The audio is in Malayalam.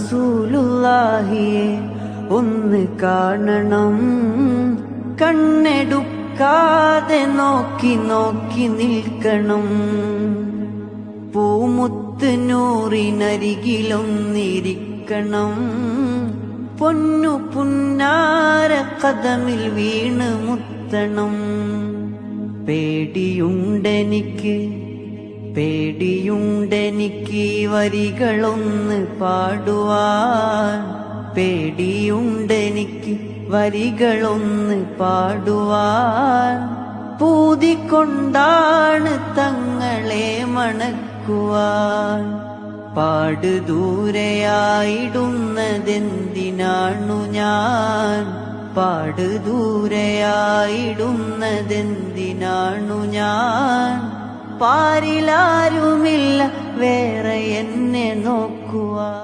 റസൂലുള്ളാഹിയെ ഒന്ന് കാണണം. കണ്ണെടുക്കാതെ നോക്കി നോക്കി നിൽക്കണം. പൂമുത്ത് നൂറിനരികിലൊന്നിരിക്കണം. പൊന്നു പുന്നാര കദമിൽ വീണ് മുത്തണം. പേടിയുണ്ടെനിക്ക് വരികളൊന്ന് പാടുവാൻ. പേടിയുണ്ടെനിക്ക് വരികളൊന്ന് പാടുവാൻ. പൂതിക്കൊണ്ടാണ് തങ്ങളെ മണക്കുവാൻ. പാടുദൂരയായിടുന്നതെന്തിനാണു ഞാൻ. പാടുദൂരയായിടുന്നതെന്തിനാണു ഞാൻ. പാരിലാരുമില്ല വേറെ എന്നെ നോക്കുവാൻ.